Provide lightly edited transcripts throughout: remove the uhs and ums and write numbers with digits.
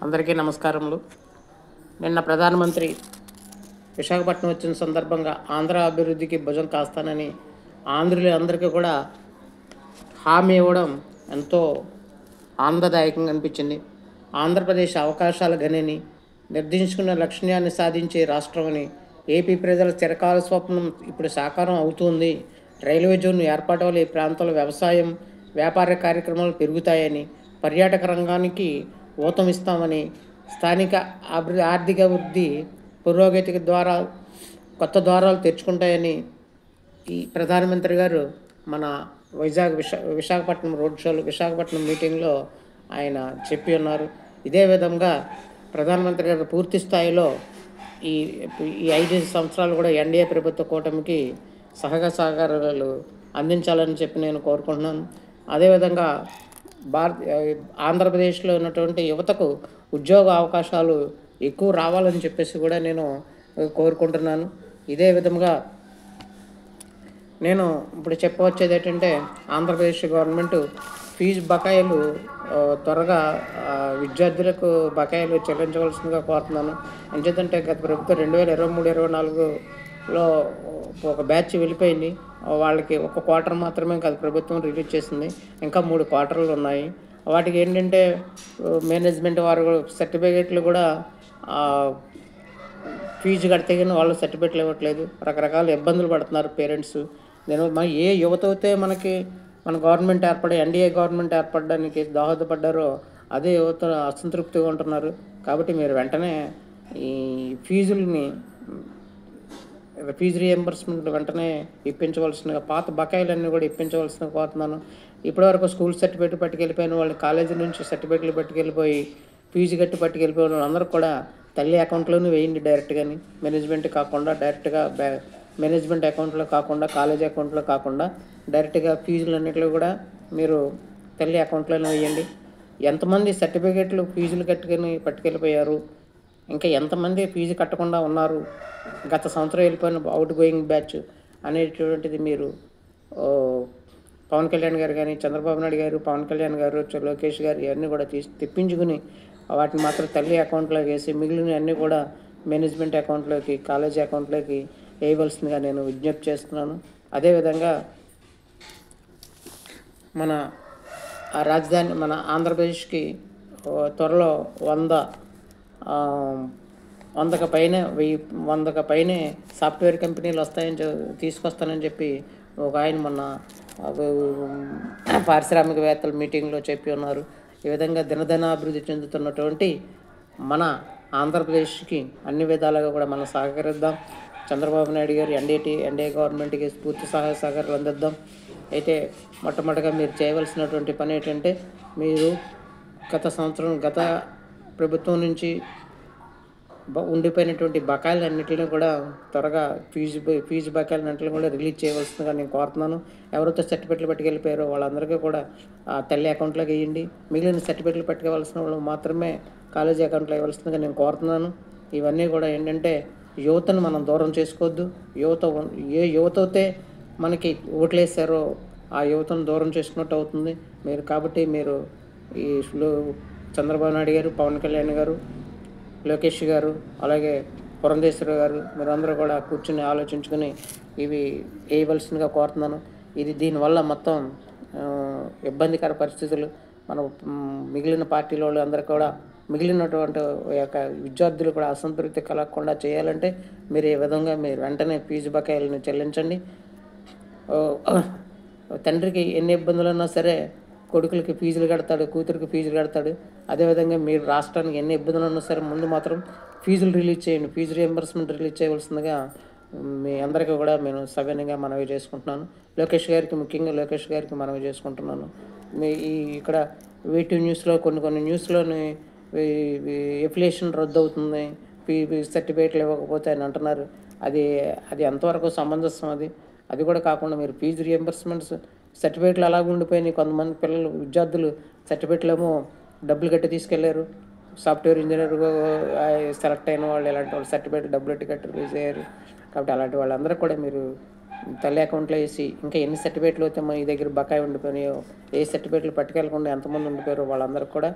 అందరికీ నమస్కారములు. నిన్న ప్రధానమంత్రి విశాఖపట్నం వచ్చిన సందర్భంగా ఆంధ్ర అభివృద్ధికి భుజం కాస్తానని ఆంధ్రులందరికీ కూడా హామీ ఇవ్వడం ఎంతో ఆనందదాయకంగా అనిపించింది. ఆంధ్రప్రదేశ్ అవకాశాల గనిని, నిర్దేశించుకున్న లక్ష్యాన్ని సాధించే రాష్ట్రమని, ఏపీ ప్రజల చిరకాల స్వప్నం ఇప్పుడు సాకారం అవుతుంది. రైల్వే జోన్ ఏర్పాటు వల్ల ఈ ప్రాంతంలో వ్యవసాయం, వ్యాపార కార్యక్రమాలు పెరుగుతాయని, పర్యాటక రంగానికి ఊతమిస్తామని, స్థానిక ఆర్థిక అభివృద్ధి పురోగతికి ద్వారా కొత్త ద్వారాలు తెరుచుకుంటాయని ఈ ప్రధానమంత్రి గారు మన విశాఖపట్నం రోడ్ షోలో, విశాఖపట్నం మీటింగ్లో ఆయన చెప్పి ఉన్నారు. ఇదే విధంగా ప్రధానమంత్రి గారు పూర్తి స్థాయిలో ఈ ఈ 5 సంవత్సరాలు కూడా ఎన్డీఏ ప్రభుత్వ కూటమికి సహకారాలు అందించాలని చెప్పి నేను కోరుకుంటున్నాను. అదేవిధంగా ఆంధ్రప్రదేశ్లో ఉన్నటువంటి యువతకు ఉద్యోగ అవకాశాలు ఎక్కువ రావాలని చెప్పేసి కూడా నేను కోరుకుంటున్నాను. ఇదే విధంగా నేను ఇప్పుడు చెప్పవచ్చేది ఏంటంటే, ఆంధ్రప్రదేశ్ గవర్నమెంట్ ఫీజు బకాయిలు త్వరగా విద్యార్థులకు బకాయిలు చెల్లించవలసిందిగా కోరుతున్నాను. ఎందుకంటే గత ప్రభుత్వం 2023-24లో ఒక బ్యాచ్ వెళ్ళిపోయింది. వాళ్ళకి ఒక క్వార్టర్ మాత్రమే గత ప్రభుత్వం రిలీజ్ చేసింది. ఇంకా 3 క్వార్టర్లు ఉన్నాయి. వాటికి ఏంటంటే మేనేజ్మెంట్ వారు సర్టిఫికేట్లు కూడా ఫీజు కడితే కానీ వాళ్ళు సర్టిఫికేట్లు ఇవ్వట్లేదు. రకరకాల ఇబ్బందులు పడుతున్నారు పేరెంట్స్. ఏ యువత అయితే మన గవర్నమెంట్ ఎన్డీఏ గవర్నమెంట్ ఏర్పడడానికి దోహదపడ్డారో అదే యువత అసంతృప్తిగా ఉంటున్నారు. కాబట్టి మీరు వెంటనే ఈ ఫీజు రీఎంబర్స్మెంట్ వెంటనే ఇప్పించవలసిందిగా, పాత బకాయిలన్నీ కూడా ఇప్పించవలసిందిగా కోరుతున్నాను. ఇప్పటివరకు స్కూల్ సర్టిఫికేట్ పట్టుకెళ్ళిపోయిన వాళ్ళు, కాలేజీ నుంచి సర్టిఫికేట్లు పట్టుకెళ్ళిపోయి ఫీజు కట్టి పట్టుకెళ్ళిపోయిన వాళ్ళందరూ కూడా తల్లి అకౌంట్లోనే వేయండి. డైరెక్ట్గాని మేనేజ్మెంట్ కాకుండా, డైరెక్ట్గా మేనేజ్మెంట్ అకౌంట్లో కాకుండా, కాలేజీ అకౌంట్లో కాకుండా డైరెక్ట్గా ఫీజులన్నింటిలో కూడా మీరు తల్లి అకౌంట్లోనే వేయండి. ఎంతమంది సర్టిఫికేట్లు ఫీజులు కట్టుకొని పట్టుకెళ్ళిపోయారు, ఇంకా ఎంతమంది ఫీజు కట్టకుండా ఉన్నారు, గత సంవత్సరం వెళ్ళిపోయిన అవుట్ గోయింగ్ బ్యాచ్ అనేటువంటిది మీరు పవన్ కళ్యాణ్ గారు కానీ, చంద్రబాబు నాయుడు గారు, పవన్ కళ్యాణ్ గారు, లోకేష్ గారు ఇవన్నీ కూడా తెప్పించుకుని వాటిని మాత్రం తల్లి అకౌంట్లోకి వేసి మిగిలిన అన్నీ కూడా మేనేజ్మెంట్ అకౌంట్లోకి, కాలేజీ అకౌంట్లోకి వేయవలసిందిగా నేను విజ్ఞప్తి చేస్తున్నాను. అదేవిధంగా మన రాజధాని మన ఆంధ్రప్రదేశ్కి త్వరలో 100కు పైనే సాఫ్ట్వేర్ కంపెనీలు తీసుకొస్తానని చెప్పి ఒక ఆయన మొన్న పారిశ్రామికవేత్తల మీటింగ్లో చెప్పి ఉన్నారు. ఈ విధంగా దినదినాభివృద్ధి చెందుతున్నటువంటి మన ఆంధ్రప్రదేశ్కి అన్ని విధాలుగా కూడా మనం సహకరిద్దాం. చంద్రబాబు నాయుడు గారు ఎన్డీఏ గవర్నమెంట్కి పూర్తి సహాయ సహకారాలు అందిద్దాం. అయితే మొట్టమొదటిగా మీరు చేయవలసినటువంటి పని ఏంటంటే, మీరు గత ప్రభుత్వం నుంచి ఉండిపోయినటువంటి బకాయిలన్నింటినీ కూడా త్వరగా ఫీజు బకాయిలన్నింటినీ కూడా రిలీజ్ చేయవలసిందిగా నేను కోరుతున్నాను. ఎవరైతే సర్టిఫికేట్లు పట్టుకెళ్ళిపోయారో వాళ్ళందరికీ కూడా తల్లి అకౌంట్లోకి వేయండి. మిగిలిన సర్టిఫికేట్లు పట్టుకోవాల్సిన వాళ్ళు మాత్రమే కాలేజీ అకౌంట్లో ఇవ్వాల్సిందిగా నేను కోరుతున్నాను. ఇవన్నీ కూడా ఏంటంటే, యువతను మనం దూరం చేసుకోవద్దు. ఏ యువత అయితే మనకి ఓట్లేసారో ఆ యువతను దూరం చేసుకున్నట్టు అవుతుంది. కాబట్టి మీరు ఈ చంద్రబాబు నాయుడు గారు, పవన్ కళ్యాణ్ గారు, లోకేష్ గారు, అలాగే పురంధేశ్వరి గారు, మీరందరూ కూడా కూర్చుని ఆలోచించుకుని ఇవి వేయవలసిందిగా కోరుతున్నాను. దీనివల్ల మొత్తం ఇబ్బందికర పరిస్థితులు మన మిగిలిన పార్టీల వాళ్ళు అందరూ కూడా, మిగిలినటువంటి విద్యార్థులు కూడా అసంతృప్తి కలగకుండా చేయాలంటే మీరు ఈ విధంగా మీరు వెంటనే ఫీజు బకాయిలను చెల్లించండి. తండ్రికి ఎన్ని ఇబ్బందులు ఉన్నా సరే కొడుకులకి ఫీజులు కడతాడు, కూతురికి ఫీజులు కడతాడు. అదేవిధంగా మీరు రాష్ట్రానికి ఎన్ని ఇబ్బందులు ఉన్నా సరే ముందు మాత్రం ఫీజులు రిలీజ్ చేయండి. ఫీజు రీఎంబర్స్మెంట్ రిలీజ్ చేయవలసిందిగా మీ అందరికీ కూడా నేను సవినయంగా మనవి చేసుకుంటున్నాను. ముఖ్యంగా లోకేష్ గారికి మనవి చేసుకుంటున్నాను. ఇక్కడ వీటి న్యూస్లో కొన్ని న్యూస్లోని ఎఫిలియేషన్ రద్దు అవుతుంది, సర్టిఫికేట్లు ఇవ్వకపోతే అని అంటున్నారు. అది ఎంతవరకు సమంజసం? అది కూడా కాకుండా మీరు ఫీజు రీఎంబర్స్మెంట్స్ సర్టిఫికేట్లు అలాగే ఉండిపోయినాయి. కొంతమంది విద్యార్థులు సర్టిఫికేట్లు ఏమో డబ్బులు కట్టి తీసుకెళ్లారు. సాఫ్ట్వేర్ ఇంజనీర్ సెలెక్ట్ అయిన వాళ్ళు, ఇలాంటి వాళ్ళు సర్టిఫికేట్ డబ్బులు కట్టి రిలీజ్ అయ్యారు. కాబట్టి అలాంటి వాళ్ళందరూ కూడా మీరు తల్లి అకౌంట్లో వేసి, ఇంకా ఎన్ని సర్టిఫికేట్లు అయితే మీ దగ్గర బకాయి ఉండిపోయినాయో, ఏ సర్టిఫికేట్లు పట్టుకెళ్ళకుండా ఎంతమంది ఉండిపోయారో వాళ్ళందరికీ కూడా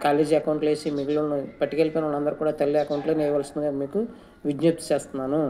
కాలేజీ అకౌంట్లో వేసి మిగిలిన పట్టుకెళ్ళిపోయిన వాళ్ళందరూ కూడా తల్లి అకౌంట్లో వేయవలసిందిగా మీకు విజ్ఞప్తి చేస్తున్నాను.